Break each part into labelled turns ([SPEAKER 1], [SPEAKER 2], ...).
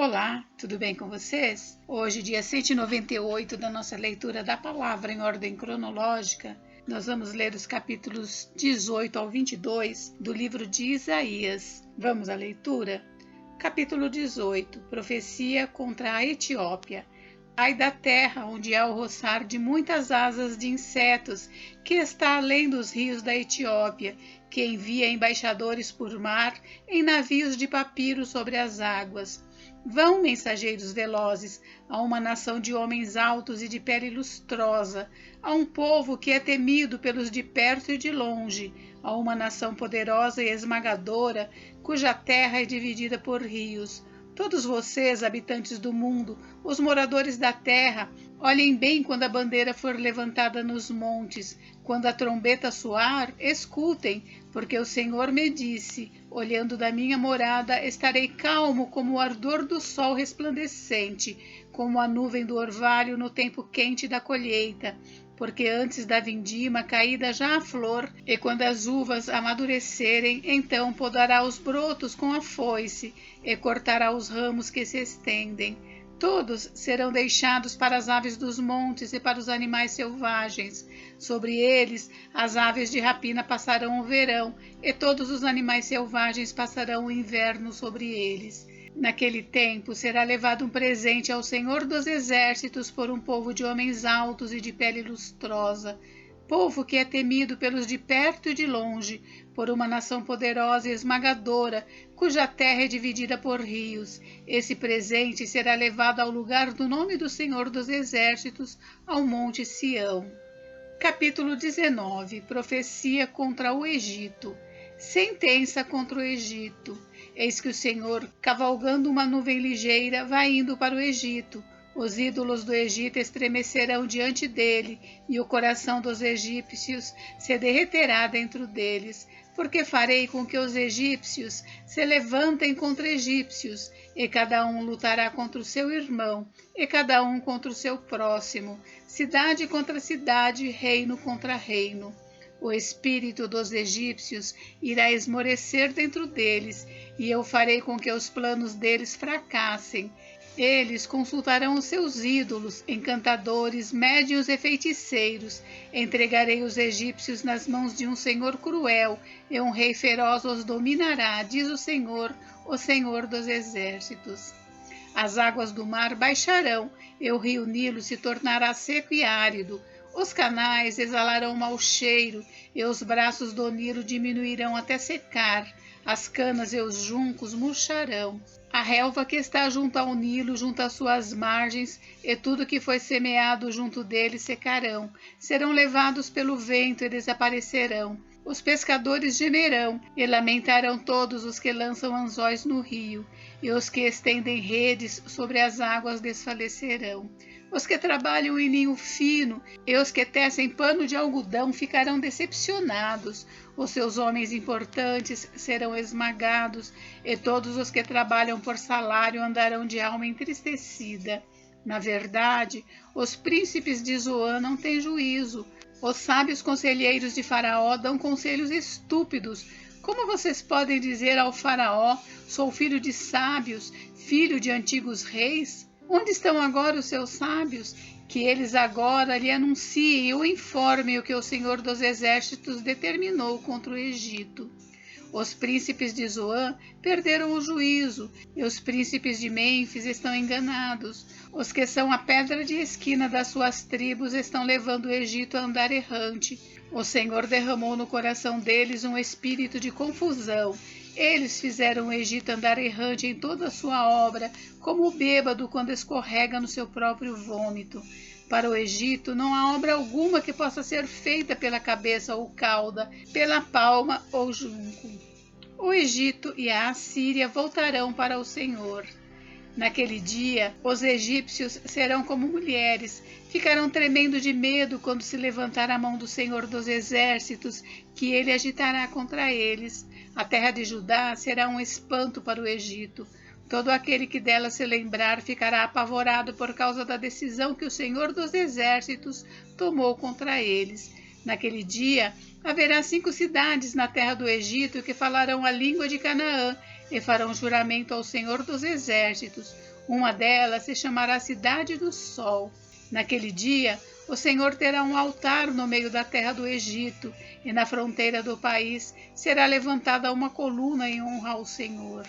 [SPEAKER 1] Olá, tudo bem com vocês? Hoje, dia 198 da nossa leitura da palavra em ordem cronológica, nós vamos ler os capítulos 18 ao 22 do livro de Isaías. Vamos à leitura? Capítulo 18, Profecia contra a Etiópia. Ai da terra onde há o roçar de muitas asas de insetos, que está além dos rios da Etiópia, que envia embaixadores por mar em navios de papiro sobre as águas. Vão, mensageiros velozes, a uma nação de homens altos e de pele lustrosa, a um povo que é temido pelos de perto e de longe, a uma nação poderosa e esmagadora, cuja terra é dividida por rios. Todos vocês, habitantes do mundo, os moradores da terra, olhem bem quando a bandeira for levantada nos montes, quando a trombeta soar, escutem, porque o Senhor me disse, olhando da minha morada, estarei calmo como o ardor do sol resplandecente, como a nuvem do orvalho no tempo quente da colheita, porque antes da vindima caída já a flor, e quando as uvas amadurecerem, então podará os brotos com a foice, e cortará os ramos que se estendem. Todos serão deixados para as aves dos montes e para os animais selvagens. Sobre eles, as aves de rapina passarão o verão, e todos os animais selvagens passarão o inverno sobre eles. Naquele tempo será levado um presente ao Senhor dos Exércitos por um povo de homens altos e de pele lustrosa, povo que é temido pelos de perto e de longe, por uma nação poderosa e esmagadora, cuja terra é dividida por rios. Esse presente será levado ao lugar do nome do Senhor dos Exércitos, ao Monte Sião. Capítulo 19. Profecia contra o Egito. Sentença contra o Egito. Eis que o Senhor, cavalgando uma nuvem ligeira, vai indo para o Egito. Os ídolos do Egito estremecerão diante dele, e o coração dos egípcios se derreterá dentro deles, porque farei com que os egípcios se levantem contra egípcios, e cada um lutará contra o seu irmão, e cada um contra o seu próximo, cidade contra cidade, reino contra reino. O espírito dos egípcios irá esmorecer dentro deles, e eu farei com que os planos deles fracassem. Eles consultarão os seus ídolos, encantadores, médiuns e feiticeiros. Entregarei os egípcios nas mãos de um senhor cruel, e um rei feroz os dominará, diz o Senhor dos exércitos. As águas do mar baixarão, e o rio Nilo se tornará seco e árido. Os canais exalarão mau cheiro, e os braços do Nilo diminuirão até secar. As canas e os juncos murcharão. A relva que está junto ao Nilo, junto às suas margens, e tudo que foi semeado junto dele secarão. Serão levados pelo vento e desaparecerão. Os pescadores gemerão, e lamentarão todos os que lançam anzóis no rio, e os que estendem redes sobre as águas desfalecerão. Os que trabalham em linho fino e os que tecem pano de algodão ficarão decepcionados. Os seus homens importantes serão esmagados, e todos os que trabalham por salário andarão de alma entristecida. Na verdade, os príncipes de Zoan não têm juízo. Os sábios conselheiros de Faraó dão conselhos estúpidos. Como vocês podem dizer ao Faraó, sou filho de sábios, filho de antigos reis? Onde estão agora os seus sábios? Que eles agora lhe anunciem e o informem o que o Senhor dos Exércitos determinou contra o Egito. Os príncipes de Zoan perderam o juízo, e os príncipes de Mênfis estão enganados. Os que são a pedra de esquina das suas tribos estão levando o Egito a andar errante. O Senhor derramou no coração deles um espírito de confusão. Eles fizeram o Egito andar errante em toda a sua obra, como o bêbado quando escorrega no seu próprio vômito. Para o Egito não há obra alguma que possa ser feita pela cabeça ou cauda, pela palma ou junco. O Egito e a Assíria voltarão para o Senhor. Naquele dia, os egípcios serão como mulheres, ficarão tremendo de medo quando se levantar a mão do Senhor dos Exércitos, que ele agitará contra eles. A terra de Judá será um espanto para o Egito. Todo aquele que dela se lembrar ficará apavorado por causa da decisão que o Senhor dos Exércitos tomou contra eles. Naquele dia, haverá 5 cidades na terra do Egito que falarão a língua de Canaã, e farão juramento ao Senhor dos Exércitos. Uma delas se chamará Cidade do Sol. Naquele dia, o Senhor terá um altar no meio da terra do Egito, e na fronteira do país será levantada uma coluna em honra ao Senhor.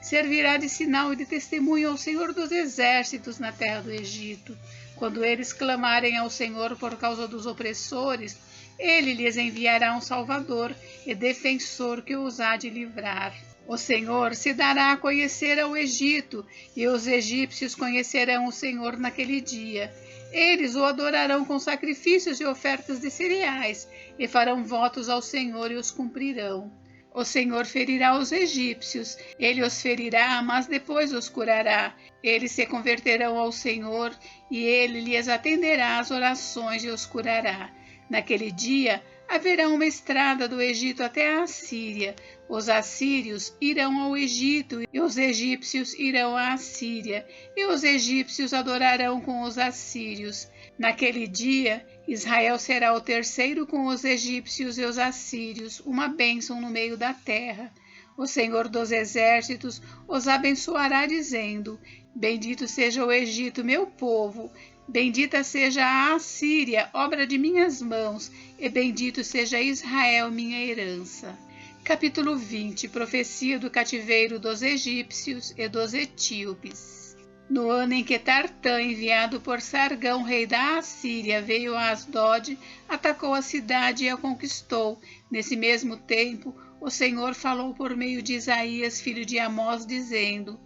[SPEAKER 1] Servirá de sinal e de testemunho ao Senhor dos Exércitos na terra do Egito. Quando eles clamarem ao Senhor por causa dos opressores, ele lhes enviará um Salvador e defensor que os há de livrar. O Senhor se dará a conhecer ao Egito, e os egípcios conhecerão o Senhor naquele dia. Eles o adorarão com sacrifícios e ofertas de cereais, e farão votos ao Senhor e os cumprirão. O Senhor ferirá os egípcios, ele os ferirá, mas depois os curará. Eles se converterão ao Senhor, e ele lhes atenderá às orações e os curará. Naquele dia, haverá uma estrada do Egito até a Assíria. Os assírios irão ao Egito, e os egípcios irão à Assíria, e os egípcios adorarão com os assírios. Naquele dia, Israel será o terceiro com os egípcios e os assírios, uma bênção no meio da terra. O Senhor dos Exércitos os abençoará, dizendo: Bendito seja o Egito, meu povo. Bendita seja a Assíria, obra de minhas mãos, e bendito seja Israel, minha herança. Capítulo 20. Profecia do cativeiro dos egípcios e dos etíopes. No ano em que Tartã, enviado por Sargão, rei da Assíria, veio a Asdod, atacou a cidade e a conquistou. Nesse mesmo tempo, o Senhor falou por meio de Isaías, filho de Amós, dizendo: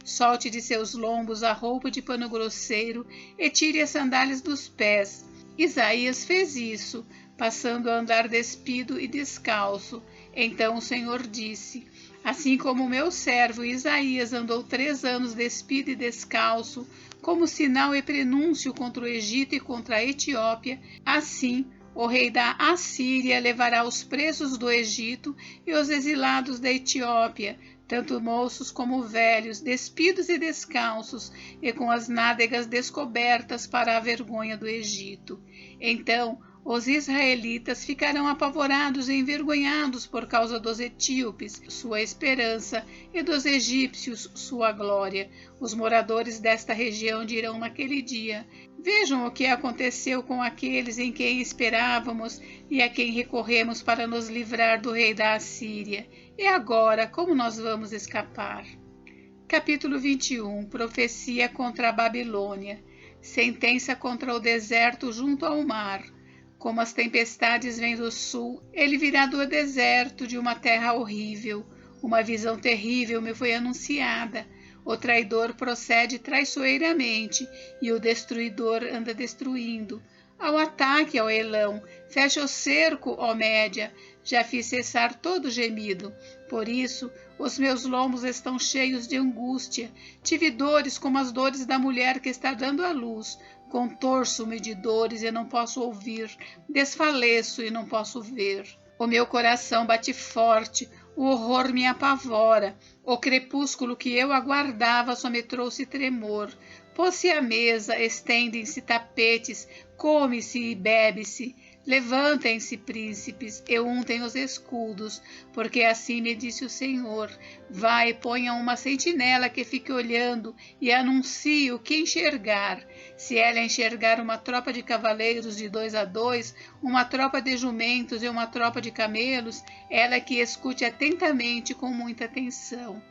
[SPEAKER 1] Solte de seus lombos a roupa de pano grosseiro e tire as sandálias dos pés. Isaías fez isso, passando a andar despido e descalço. Então o Senhor disse: Assim como o meu servo Isaías andou 3 anos despido e descalço, como sinal e prenúncio contra o Egito e contra a Etiópia, assim o rei da Assíria levará os presos do Egito e os exilados da Etiópia, tanto moços como velhos, despidos e descalços, e com as nádegas descobertas para a vergonha do Egito. Então os israelitas ficarão apavorados e envergonhados por causa dos etíopes, sua esperança, e dos egípcios, sua glória. Os moradores desta região dirão naquele dia: Vejam o que aconteceu com aqueles em quem esperávamos e a quem recorremos para nos livrar do rei da Assíria. E agora, como nós vamos escapar? Capítulo 21. Profecia contra a Babilônia. Sentença contra o deserto junto ao mar. Como as tempestades vêm do sul, ele virá do deserto, de uma terra horrível. Uma visão terrível me foi anunciada. O traidor procede traiçoeiramente, e o destruidor anda destruindo. Ao ataque, ó Elão, fecha o cerco, ó Média, já fiz cessar todo gemido. Por isso, os meus lombos estão cheios de angústia. Tive dores como as dores da mulher que está dando à luz. Contorço-me de dores e não posso ouvir. Desfaleço e não posso ver. O meu coração bate forte, o horror me apavora. O crepúsculo que eu aguardava só me trouxe tremor. Pôs-se à mesa, estendem-se tapetes, come-se e bebe-se. Levantem-se, príncipes, e untem os escudos, porque assim me disse o Senhor: Vai, ponha uma sentinela que fique olhando e anuncie o que enxergar. Se ela enxergar uma tropa de cavaleiros de 2 a 2, uma tropa de jumentos e uma tropa de camelos, ela que escute atentamente com muita atenção.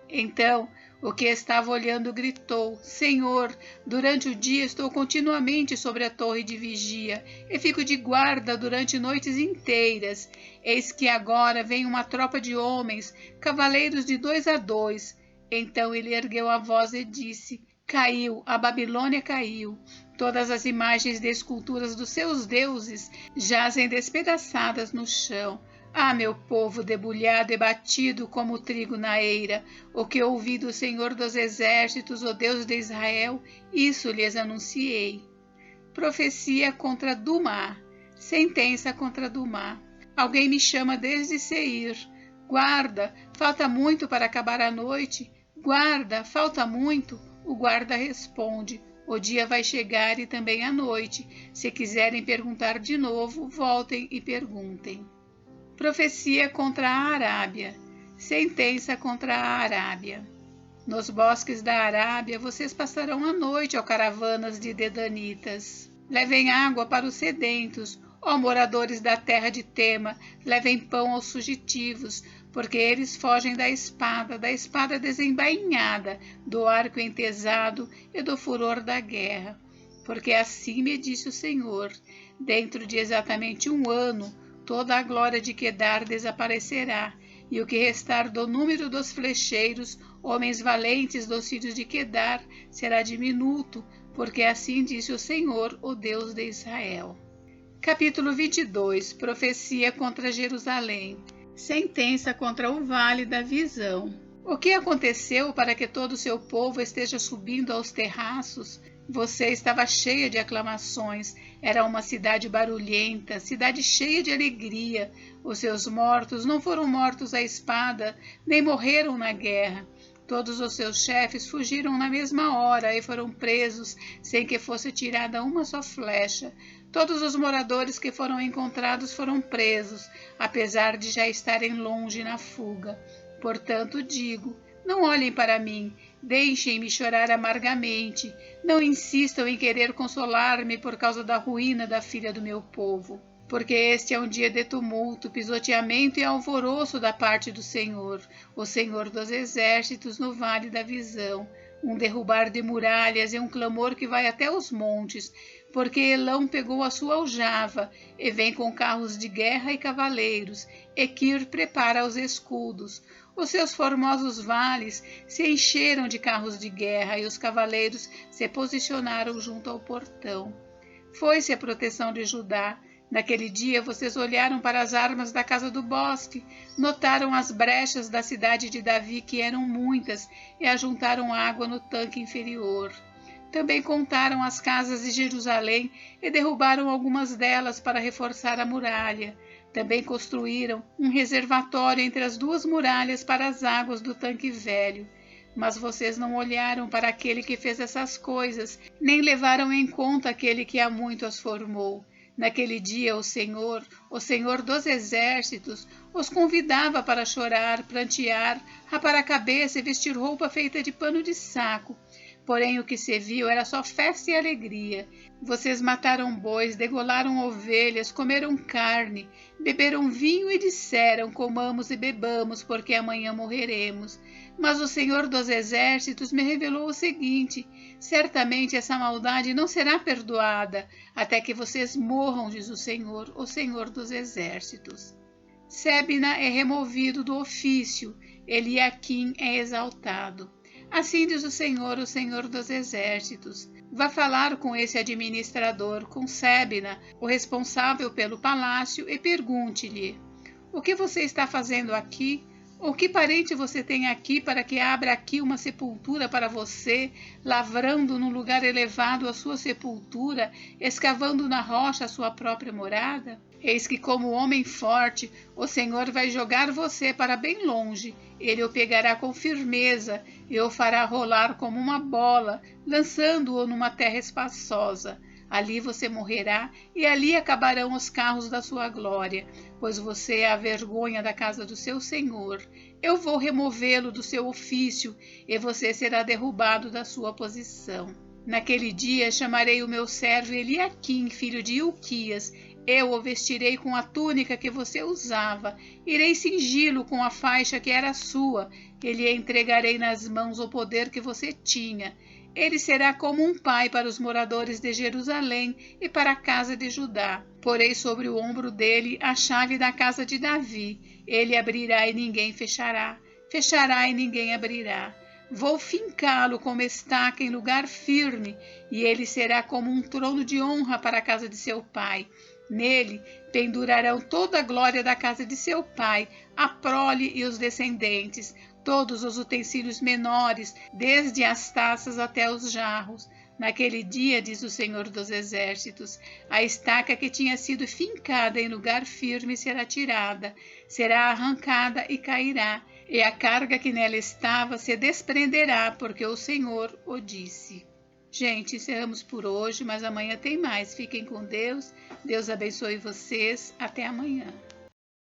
[SPEAKER 1] Então, o que estava olhando gritou: Senhor, durante o dia estou continuamente sobre a torre de vigia e fico de guarda durante noites inteiras. Eis que agora vem uma tropa de homens, cavaleiros de 2 a 2. Então ele ergueu a voz e disse: Caiu, a Babilônia caiu. Todas as imagens de esculturas dos seus deuses jazem despedaçadas no chão. Ah, meu povo debulhado e batido como o trigo na eira, o que ouvi do Senhor dos Exércitos, o Deus de Israel, isso lhes anunciei. Profecia contra Dumá. Sentença contra Dumá. Alguém me chama desde Seir. Guarda, falta muito para acabar a noite. Guarda, falta muito. O guarda responde: O dia vai chegar e também a noite. Se quiserem perguntar de novo, voltem e perguntem. Profecia contra a Arábia. Sentença contra a Arábia. Nos bosques da Arábia vocês passarão a noite, ó caravanas de dedanitas. Levem água para os sedentos, ó moradores da terra de Tema, levem pão aos fugitivos, porque eles fogem da espada desembainhada, do arco entesado e do furor da guerra. Porque assim me disse o Senhor, dentro de exatamente 1 ano, toda a glória de Quedar desaparecerá, e o que restar do número dos flecheiros, homens valentes dos filhos de Quedar, será diminuto, porque assim disse o Senhor, o Deus de Israel. Capítulo 22. Profecia contra Jerusalém. Sentença contra o Vale da Visão. O que aconteceu para que todo o seu povo esteja subindo aos terraços? Você estava cheia de aclamações, era uma cidade barulhenta, cidade cheia de alegria. Os seus mortos não foram mortos à espada, nem morreram na guerra. Todos os seus chefes fugiram na mesma hora e foram presos, sem que fosse tirada uma só flecha. Todos os moradores que foram encontrados foram presos, apesar de já estarem longe na fuga. Portanto, digo, não olhem para mim, deixem-me chorar amargamente, não insistam em querer consolar-me por causa da ruína da filha do meu povo. Porque este é um dia de tumulto, pisoteamento e alvoroço da parte do Senhor, o Senhor dos exércitos no Vale da Visão, um derrubar de muralhas e um clamor que vai até os montes, porque Elão pegou a sua aljava, e vem com carros de guerra e cavaleiros, e Quir prepara os escudos. Os seus formosos vales se encheram de carros de guerra, e os cavaleiros se posicionaram junto ao portão. Foi-se a proteção de Judá. Naquele dia vocês olharam para as armas da casa do bosque, notaram as brechas da cidade de Davi, que eram muitas, e ajuntaram água no tanque inferior. Também contaram as casas de Jerusalém e derrubaram algumas delas para reforçar a muralha. Também construíram um reservatório entre as 2 muralhas para as águas do tanque velho. Mas vocês não olharam para aquele que fez essas coisas, nem levaram em conta aquele que há muito as formou. Naquele dia o Senhor dos exércitos, os convidava para chorar, prantear, rapar a cabeça e vestir roupa feita de pano de saco. Porém o que se viu era só festa e alegria. Vocês mataram bois, degolaram ovelhas, comeram carne, beberam vinho e disseram, comamos e bebamos, porque amanhã morreremos. Mas o Senhor dos exércitos me revelou o seguinte, certamente essa maldade não será perdoada, até que vocês morram, diz o Senhor dos exércitos. Sebna é removido do ofício, Eliaquim é exaltado. Assim diz o Senhor dos exércitos. Vá falar com esse administrador, com Sebna, o responsável pelo palácio, e pergunte-lhe: o que você está fazendo aqui? Ou que parente você tem aqui para que abra aqui uma sepultura para você, lavrando num lugar elevado a sua sepultura, escavando na rocha a sua própria morada? Eis que, como homem forte, o Senhor vai jogar você para bem longe. Ele o pegará com firmeza e o fará rolar como uma bola, lançando-o numa terra espaçosa. Ali você morrerá e ali acabarão os carros da sua glória, pois você é a vergonha da casa do seu Senhor. Eu vou removê-lo do seu ofício e você será derrubado da sua posição. Naquele dia chamarei o meu servo Eliaquim, filho de Hilquias. Eu o vestirei com a túnica que você usava, irei cingi-lo com a faixa que era sua, e lhe entregarei nas mãos o poder que você tinha. Ele será como um pai para os moradores de Jerusalém e para a casa de Judá. Porei sobre o ombro dele a chave da casa de Davi. Ele abrirá e ninguém fechará, fechará e ninguém abrirá. Vou fincá-lo como estaca em lugar firme, e ele será como um trono de honra para a casa de seu pai. Nele pendurarão toda a glória da casa de seu pai, a prole e os descendentes, todos os utensílios menores, desde as taças até os jarros. Naquele dia, diz o Senhor dos exércitos, a estaca que tinha sido fincada em lugar firme será tirada, será arrancada e cairá, e a carga que nela estava se desprenderá, porque o Senhor o disse. Gente, encerramos por hoje, mas amanhã tem mais. Fiquem com Deus. Deus abençoe vocês. Até amanhã.